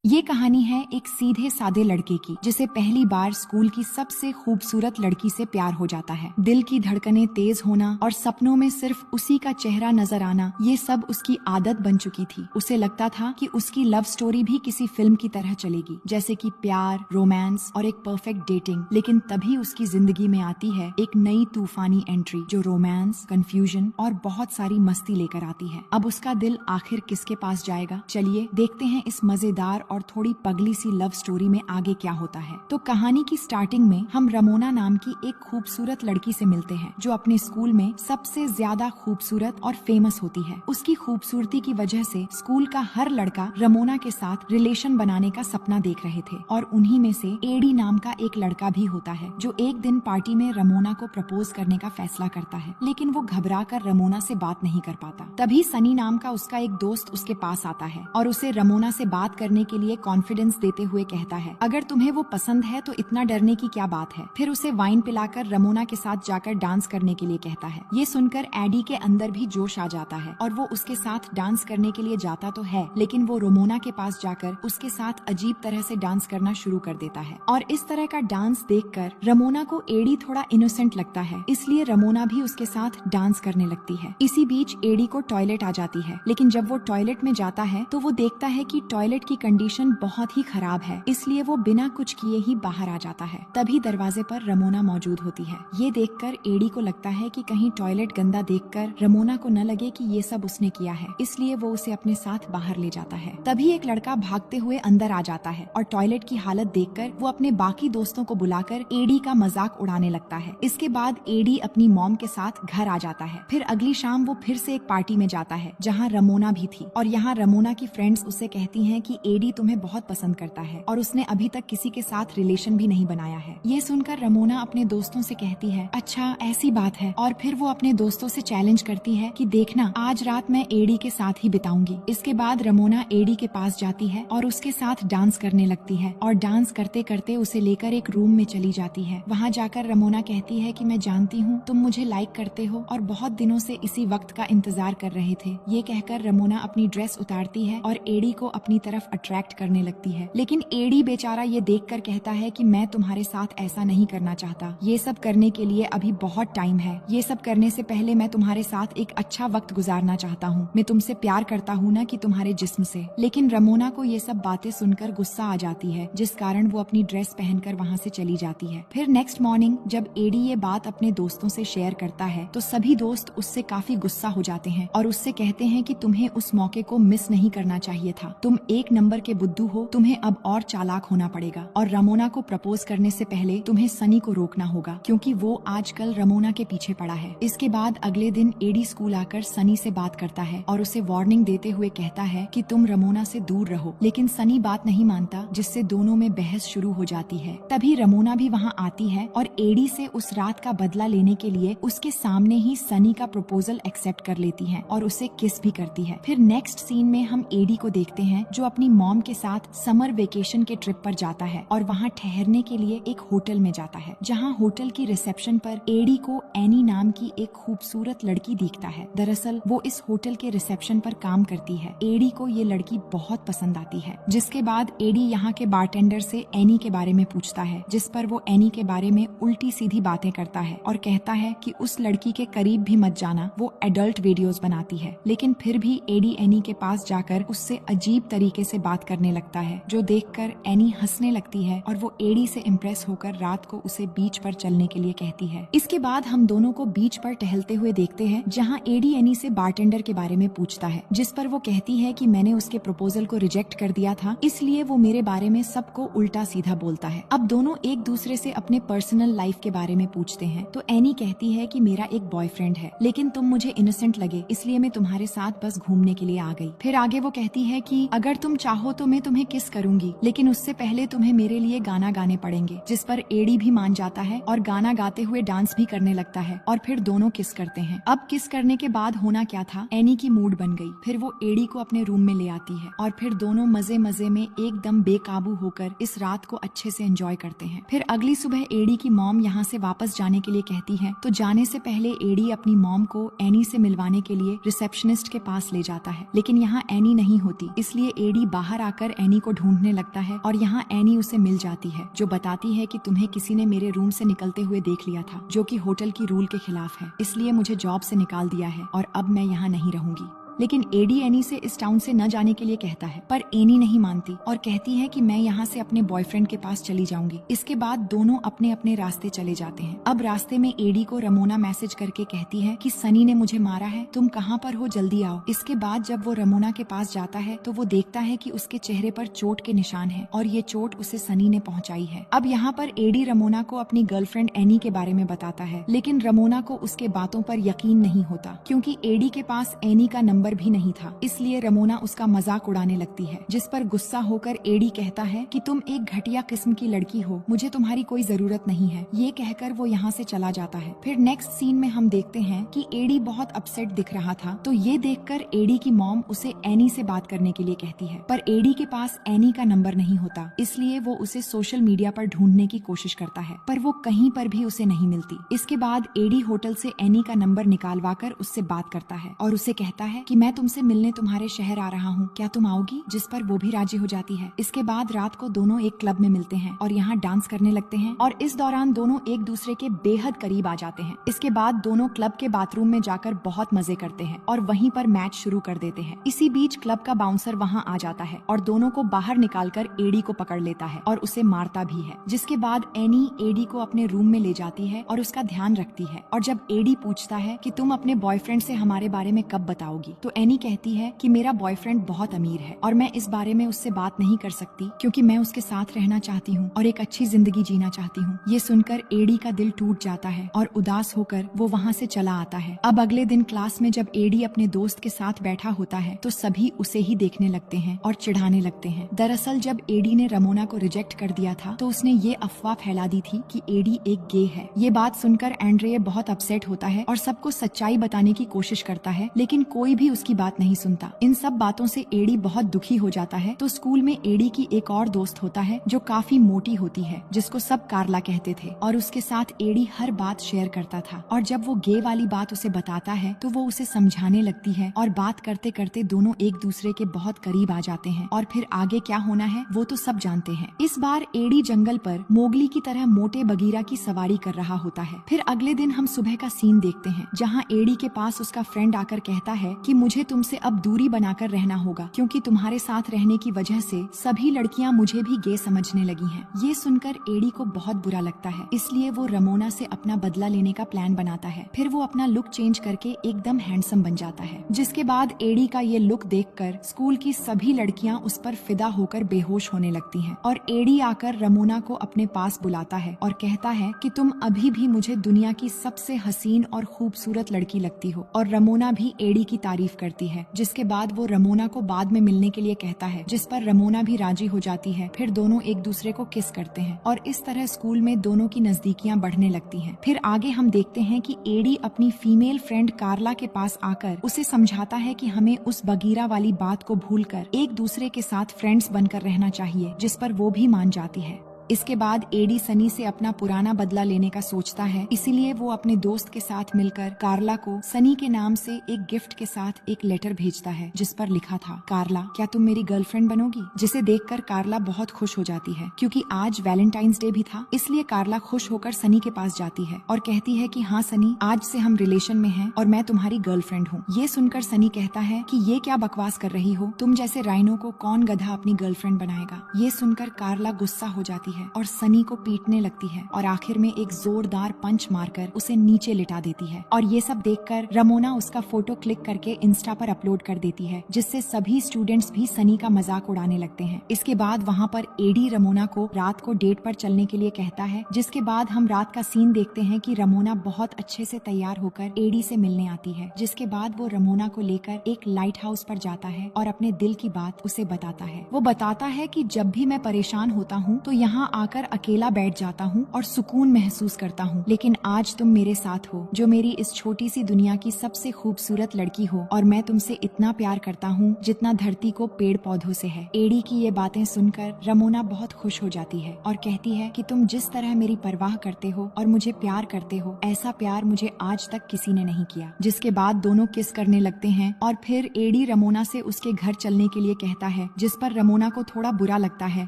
ये कहानी है एक सीधे सादे लड़के की जिसे पहली बार स्कूल की सबसे खूबसूरत लड़की से प्यार हो जाता है। दिल की धड़कनें तेज होना और सपनों में सिर्फ उसी का चेहरा नजर आना, ये सब उसकी आदत बन चुकी थी। उसे लगता था कि उसकी लव स्टोरी भी किसी फिल्म की तरह चलेगी, जैसे कि प्यार, रोमांस और एक परफेक्ट डेटिंग। लेकिन तभी उसकी जिंदगी में आती है एक नई तूफानी एंट्री जो रोमांस, कंफ्यूजन और बहुत सारी मस्ती लेकर आती है। अब उसका दिल आखिर किसके पास जाएगा? चलिए देखते हैं इस मजेदार और थोड़ी पगली सी लव स्टोरी में आगे क्या होता है। तो कहानी की स्टार्टिंग में हम रमोना नाम की एक खूबसूरत लड़की से मिलते हैं जो अपने स्कूल में सबसे ज्यादा खूबसूरत और फेमस होती है। उसकी खूबसूरती की वजह से स्कूल का हर लड़का रमोना के साथ रिलेशन बनाने का सपना देख रहे थे और उन्हीं में से एडी नाम का एक लड़का भी होता है जो एक दिन पार्टी में रमोना को प्रपोज करने का फैसला करता है। लेकिन वो घबरा कर रमोना से बात नहीं कर पाता। तभी सनी नाम का उसका एक दोस्त उसके पास आता है और उसे रमोना से बात करने के लिए कॉन्फिडेंस देते हुए कहता है, अगर तुम्हें वो पसंद है तो इतना डरने की क्या बात है। फिर उसे वाइन पिलाकर रमोना के साथ जाकर डांस करने के लिए कहता है। ये सुनकर एडी के अंदर भी जोश आ जाता है और वो उसके साथ डांस करने के लिए जाता तो है, लेकिन वो रमोना के पास जाकर उसके साथ अजीब तरह से डांस करना शुरू कर देता है। और इस तरह का डांस देखकर रमोना को एडी थोड़ा इनोसेंट लगता है, इसलिए रमोना भी उसके साथ डांस करने लगती है। इसी बीच एडी को टॉयलेट आ जाती है, लेकिन जब वो टॉयलेट में जाता है तो वो देखता है कि टॉयलेट की कंडीशन बहुत ही खराब है, इसलिए वो बिना कुछ किए ही बाहर आ जाता है। तभी दरवाजे पर रमोना मौजूद होती है। ये देखकर एडी को लगता है कि कहीं टॉयलेट गंदा देखकर रमोना को न लगे कि ये सब उसने किया है, इसलिए वो उसे अपने साथ बाहर ले जाता है। तभी एक लड़का भागते हुए अंदर आ जाता है और टॉयलेट की हालत देखकर वो अपने बाकी दोस्तों को बुलाकर एडी का मजाक उड़ाने लगता है। इसके बाद एडी अपनी मॉम के साथ घर आ जाता है। फिर अगली शाम वो फिर से एक पार्टी में जाता है जहाँ रमोना भी थी और यहाँ रमोना की फ्रेंड्स उसे कहती हैं कि एडी तुम्हें बहुत पसंद करता है और उसने अभी तक किसी के साथ रिलेशन भी नहीं बनाया है। ये सुनकर रमोना अपने दोस्तों से कहती है, अच्छा ऐसी बात है। और फिर वो अपने दोस्तों से चैलेंज करती है कि देखना, आज रात मैं एडी के साथ ही बिताऊंगी। इसके बाद रमोना एडी के पास जाती है और उसके साथ डांस करने लगती है और डांस करते करते उसे लेकर एक रूम में चली जाती है। वहाँ जाकर रमोना कहती है कि मैं जानती हूँ तुम मुझे लाइक करते हो और बहुत दिनों से इसी वक्त का इंतजार कर रहे थे। ये कहकर रमोना अपनी ड्रेस उतारती है और एडी को अपनी तरफ अट्रैक्ट करने लगती है। लेकिन एडी बेचारा ये देखकर कहता है कि मैं तुम्हारे साथ ऐसा नहीं करना चाहता। ये सब करने के लिए अभी बहुत टाइम है। ये सब करने से पहले मैं तुम्हारे साथ एक अच्छा वक्त गुजारना चाहता हूँ। मैं तुमसे प्यार करता हूँ ना कि तुम्हारे जिस्म से। लेकिन रमोना को ये सब बातें सुनकर गुस्सा आ जाती है, जिस कारण वो अपनी ड्रेस पहनकर वहाँ से चली जाती है। फिर नेक्स्ट मॉर्निंग जब एडी ये बात अपने दोस्तों से शेयर करता है तो सभी दोस्त उससे काफी गुस्सा हो जाते हैं और उससे कहते हैं कि तुम्हें उस मौके को मिस नहीं करना चाहिए था। तुम एक नंबर के बुद्धू हो, तुम्हें अब और चालाक होना पड़ेगा और रमोना को प्रपोज करने से पहले तुम्हें सनी को रोकना होगा, क्योंकि वो आजकल रमोना के पीछे पड़ा है। इसके बाद अगले दिन एडी स्कूल आकर सनी से बात करता है और उसे वार्निंग देते हुए कहता है कि तुम रमोना से दूर रहो। लेकिन सनी बात नहीं मानता, जिससे दोनों में बहस शुरू हो जाती है। तभी रमोना भी वहाँ आती है और एडी से उस रात का बदला लेने के लिए उसके सामने ही सनी का प्रपोजल एक्सेप्ट कर लेती है और उसे किस भी करती है। फिर नेक्स्ट सीन में हम एडी को देखते हैं जो अपनी मॉम के साथ समर वेकेशन के ट्रिप पर जाता है और वहाँ ठहरने के लिए एक होटल में जाता है, जहाँ होटल की रिसेप्शन पर एडी को एनी नाम की एक खूबसूरत लड़की दिखता है। दरअसल वो इस होटल के रिसेप्शन पर काम करती है। एडी को ये लड़की बहुत पसंद आती है, जिसके बाद एडी यहाँ के बारटेंडर से एनी के बारे में पूछता है, जिस पर वो एनी के बारे में उल्टी सीधी बातें करता है और कहता है कि उस लड़की के करीब भी मत जाना, वो एडल्ट वीडियोस बनाती है। लेकिन फिर भी एडी एनी के पास जाकर उससे अजीब तरीके से बात करने लगता है, जो देखकर एनी हंसने लगती है और वो एडी से इम्प्रेस होकर रात को उसे बीच पर चलने के लिए कहती है। इसके बाद हम दोनों को बीच पर टहलते हुए देखते हैं, जहाँ एडी एनी से बारटेंडर के बारे में पूछता है, जिस पर वो कहती है कि मैंने उसके प्रपोजल को रिजेक्ट कर दिया था, इसलिए वो मेरे बारे में सबको उल्टा सीधा बोलता है। अब दोनों एक दूसरे से अपने पर्सनल लाइफ के बारे में पूछते हैं, तो एनी कहती है कि मेरा एक बॉयफ्रेंड है, लेकिन तुम मुझे इनोसेंट लगे इसलिए मैं तुम्हारे साथ बस घूमने के लिए आ गई। फिर आगे वो कहती है कि अगर तुम चाहो तो मैं तुम्हें किस करूंगी, लेकिन उससे पहले तुम्हें मेरे लिए गाना गाने पड़ेंगे, जिस पर एडी भी मान जाता है और गाना गाते हुए डांस भी करने लगता है और फिर दोनों किस करते हैं। अब किस करने के बाद होना क्या था, एनी की मूड बन गई। फिर वो एडी को अपने रूम में ले आती है और फिर दोनों मजे मजे में एकदम बेकाबू होकर इस रात को अच्छे से एंजॉय करते हैं। फिर अगली सुबह एडी की मॉम यहाँ से वापस जाने के लिए कहती है, तो जाने से पहले एडी अपनी मॉम को एनी से मिलवाने के लिए रिसेप्शनिस्ट के पास ले जाता है, लेकिन यहाँ एनी नहीं होती, इसलिए एडी बाहर आकर एनी को ढूंढने लगता है और यहाँ एनी उसे मिल जाती है, जो बताती है कि तुम्हें किसी ने मेरे रूम से निकलते हुए देख लिया था, जो कि होटल की रूल के खिलाफ है, इसलिए मुझे जॉब से निकाल दिया है और अब मैं यहाँ नहीं रहूंगी। लेकिन एडी एनी से इस टाउन से न जाने के लिए कहता है, पर एनी नहीं मानती और कहती है कि मैं यहाँ से अपने बॉयफ्रेंड के पास चली जाऊंगी। इसके बाद दोनों अपने अपने रास्ते चले जाते हैं। अब रास्ते में एडी को रमोना मैसेज करके कहती है कि सनी ने मुझे मारा है, तुम कहाँ पर हो, जल्दी आओ। इसके बाद जब वो रमोना के पास जाता है तो वो देखता है कि उसके चेहरे पर चोट के निशान है और ये चोट उसे सनी ने पहुँचाई है। अब यहाँ पर एडी रमोना को अपनी गर्लफ्रेंड एनी के बारे में बताता है, लेकिन रमोना को उसके बातों पर यकीन नहीं होता क्योंकि एडी के पास एनी का नंबर भी नहीं था, इसलिए रमोना उसका मजाक उड़ाने लगती है, जिस पर गुस्सा होकर एडी कहता है कि तुम एक घटिया किस्म की लड़की हो, मुझे तुम्हारी कोई जरूरत नहीं है। ये कहकर वो यहाँ से चला जाता है। फिर नेक्स्ट सीन में हम देखते हैं कि एडी बहुत अपसेट दिख रहा था, तो ये देखकर एडी की मॉम उसे एनी से बात करने के लिए कहती है, पर एडी के पास एनी का नंबर नहीं होता, इसलिए वो उसे सोशल मीडिया पर ढूंढने की कोशिश करता है, पर वो कहीं पर भी उसे नहीं मिलती। इसके बाद एडी होटल से एनी का नंबर निकालवा कर उससे बात करता है और उसे कहता है कि मैं तुमसे मिलने तुम्हारे शहर आ रहा हूँ, क्या तुम आओगी, जिस पर वो भी राजी हो जाती है। इसके बाद रात को दोनों एक क्लब में मिलते हैं और यहाँ डांस करने लगते हैं और इस दौरान दोनों एक दूसरे के बेहद करीब आ जाते हैं। इसके बाद दोनों क्लब के बाथरूम में जाकर बहुत मजे करते हैं और वहीं पर मैच शुरू कर देते हैं। इसी बीच क्लब का बाउंसर वहाँ आ जाता है और दोनों को बाहर निकालकर एडी को पकड़ लेता है और उसे मारता भी है। जिसके बाद एनी एडी को अपने रूम में ले जाती है और उसका ध्यान रखती है, और जब एडी पूछता है कि तुम अपने बॉयफ्रेंड से हमारे बारे में कब बताओगी, तो एनी कहती है कि मेरा बॉयफ्रेंड बहुत अमीर है और मैं इस बारे में उससे बात नहीं कर सकती क्योंकि मैं उसके साथ रहना चाहती हूँ और एक अच्छी जिंदगी जीना चाहती हूँ। ये सुनकर एडी का दिल टूट जाता है और उदास होकर वो वहाँ से चला आता है। अब अगले दिन क्लास में जब एडी अपने दोस्त के साथ बैठा होता है तो सभी उसे ही देखने लगते हैं और चिढ़ाने लगते हैं। दरअसल जब एडी ने रमोना को रिजेक्ट कर दिया था तो उसने ये अफवाह फैला दी थी कि एडी एक गे है। ये बात सुनकर एंड्रे बहुत अपसेट होता है और सबको सच्चाई बताने की कोशिश करता है, लेकिन कोई भी उसकी बात नहीं सुनता। इन सब बातों से एडी बहुत दुखी हो जाता है। तो स्कूल में एडी की एक और दोस्त होता है जो काफी मोटी होती है, जिसको सब कार्ला कहते थे, और उसके साथ एडी हर बात शेयर करता था। और जब वो गे वाली बात उसे बताता है तो वो उसे समझाने लगती है और बात करते करते दोनों एक दूसरे के बहुत करीब आ जाते हैं। और फिर आगे क्या होना है वो तो सब जानते हैं। इस बार एडी जंगल पर मोगली की तरह मोटे बगीरा की सवारी कर रहा होता है। फिर अगले दिन हम सुबह का सीन देखते हैं जहाँ एडी के पास उसका फ्रेंड आकर कहता है कि मुझे तुमसे अब दूरी बनाकर रहना होगा क्योंकि तुम्हारे साथ रहने की वजह से सभी लड़कियां मुझे भी गे समझने लगी हैं। ये सुनकर एडी को बहुत बुरा लगता है, इसलिए वो रमोना से अपना बदला लेने का प्लान बनाता है। फिर वो अपना लुक चेंज करके एकदम हैंडसम बन जाता है, जिसके बाद एडी का ये लुक देखकर स्कूल की सभी लड़कियां उस पर फिदा होकर बेहोश होने लगती हैं। और एडी आकर रमोना को अपने पास बुलाता है और कहता है कि तुम अभी भी मुझे दुनिया की सबसे हसीन और खूबसूरत लड़की लगती हो। और रमोना भी एडी की तारीफ करती है, जिसके बाद वो रमोना को बाद में मिलने के लिए कहता है, जिस पर रमोना भी राजी हो जाती है। फिर दोनों एक दूसरे को किस करते हैं और इस तरह स्कूल में दोनों की नजदीकियां बढ़ने लगती हैं। फिर आगे हम देखते हैं कि एडी अपनी फीमेल फ्रेंड कार्ला के पास आकर उसे समझाता है कि हमें उस बगीरा वाली बात को भूलकर एक दूसरे के साथ फ्रेंड्स बनकर रहना चाहिए, जिस पर वो भी मान जाती है। इसके बाद एडी सनी से अपना पुराना बदला लेने का सोचता है, इसीलिए वो अपने दोस्त के साथ मिलकर कार्ला को सनी के नाम से एक गिफ्ट के साथ एक लेटर भेजता है, जिस पर लिखा था, कार्ला क्या तुम मेरी गर्लफ्रेंड बनोगी। जिसे देखकर कार्ला बहुत खुश हो जाती है क्योंकि आज वैलेंटाइंस डे भी था, इसलिए कार्ला खुश होकर सनी के पास जाती है और कहती है कि हाँ सनी, आज से हम रिलेशन में हैं और मैं तुम्हारी गर्लफ्रेंड हूँ। ये सुनकर सनी कहता है कि ये क्या बकवास कर रही हो, तुम जैसे राइनो को कौन गधा अपनी गर्लफ्रेंड बनाएगा। ये सुनकर कार्ला गुस्सा हो जाती है और सनी को पीटने लगती है और आखिर में एक जोरदार पंच मारकर उसे नीचे लिटा देती है। और ये सब देखकर रमोना उसका फोटो क्लिक करके इंस्टा पर अपलोड कर देती है, जिससे सभी स्टूडेंट्स भी सनी का मजाक उड़ाने लगते हैं। इसके बाद वहाँ पर एडी रमोना को रात को डेट पर चलने के लिए कहता है, जिसके बाद हम रात का सीन देखते हैं कि रमोना बहुत अच्छे से तैयार होकर एडी से मिलने आती है, जिसके बाद वो रमोना को लेकर एक लाइट हाउस पर जाता है और अपने दिल की बात उसे बताता है। वो बताता है कि जब भी मैं परेशान होता हूँ तो यहाँ यहाँ आकर अकेला बैठ जाता हूँ और सुकून महसूस करता हूँ, लेकिन आज तुम मेरे साथ हो, जो मेरी इस छोटी सी दुनिया की सबसे खूबसूरत लड़की हो, और मैं तुमसे इतना प्यार करता हूँ जितना धरती को पेड़ पौधों से है। एडी की ये बातें सुनकर रमोना बहुत खुश हो जाती है और कहती है कि तुम जिस तरह मेरी परवाह करते हो और मुझे प्यार करते हो, ऐसा प्यार मुझे आज तक किसी ने नहीं किया। जिसके बाद दोनों किस करने लगते हैं और फिर एडी रमोना से उसके घर चलने के लिए कहता है, जिस पर रमोना को थोड़ा बुरा लगता है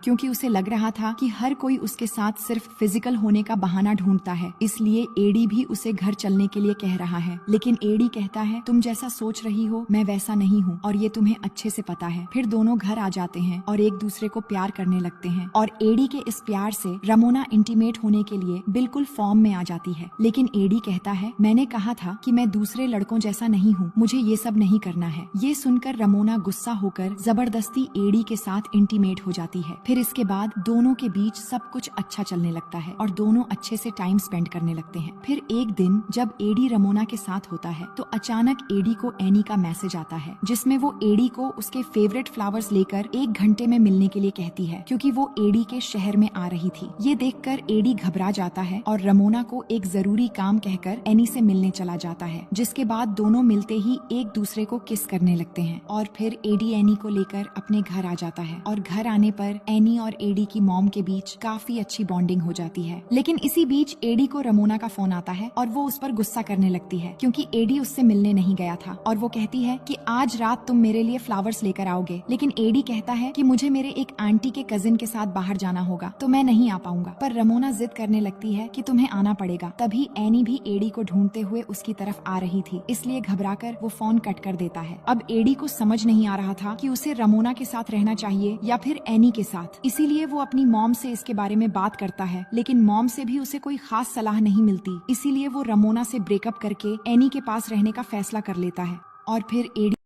क्योंकि उसे लग रहा था कि हर कोई उसके साथ सिर्फ फिजिकल होने का बहाना ढूंढता है, इसलिए एडी भी उसे घर चलने के लिए कह रहा है। लेकिन एडी कहता है, तुम जैसा सोच रही हो मैं वैसा नहीं हूँ और ये तुम्हें अच्छे से पता है। फिर दोनों घर आ जाते हैं और एक दूसरे को प्यार करने लगते हैं और एडी के इस प्यार से रमोना इंटीमेट होने के लिए बिल्कुल फॉर्म में आ जाती है। लेकिन एडी कहता है, मैंने कहा था कि मैं दूसरे लड़कों जैसा नहीं हूँ, मुझे ये सब नहीं करना है। ये सुनकर रमोना गुस्सा होकर जबरदस्ती एडी के साथ इंटीमेट हो जाती है। फिर इसके बाद दोनों के बीच सब कुछ अच्छा चलने लगता है और दोनों अच्छे से टाइम स्पेंड करने लगते हैं। फिर एक दिन जब एडी रमोना के साथ होता है तो अचानक एडी को एनी का मैसेज आता है, जिसमें वो एडी को उसके फेवरेट फ्लावर्स लेकर 1 घंटे में मिलने के लिए कहती है, क्योंकि वो एडी के शहर में आ रही थी। ये देखकर एडी घबरा जाता है और रमोना को एक जरूरी काम कहकर एनी से मिलने चला जाता है। जिसके बाद दोनों मिलते ही एक दूसरे को किस करने लगते हैं और फिर एडी एनी को लेकर अपने घर आ जाता है और घर आने पर एनी और एडी की मॉम के बीच काफी अच्छी बॉन्डिंग हो जाती है। लेकिन इसी बीच एडी को रमोना का फोन आता है और वो उस पर गुस्सा करने लगती है क्योंकि एडी उससे मिलने नहीं गया था और वो कहती है कि आज रात तुम मेरे लिए फ्लावर्स लेकर आओगे। लेकिन एडी कहता है कि मुझे मेरे एक आंटी के कजिन के साथ बाहर जाना होगा तो मैं नहीं आ पाऊंगा। पर रमोना जिद करने लगती है कि तुम्हें आना पड़ेगा। तभी एनी भी एडी को ढूंढते हुए उसकी तरफ आ रही थी, इसलिए घबराकर वो फोन कट कर देता है। अब एडी को समझ नहीं आ रहा था कि उसे रमोना के साथ रहना चाहिए या फिर एनी के साथ, इसीलिए वो अपनी मॉम से इसके बारे में बात करता है। लेकिन मॉम से भी उसे कोई खास सलाह नहीं मिलती, इसीलिए वो रमोना से ब्रेकअप करके एनी के पास रहने का फैसला कर लेता है और फिर एडी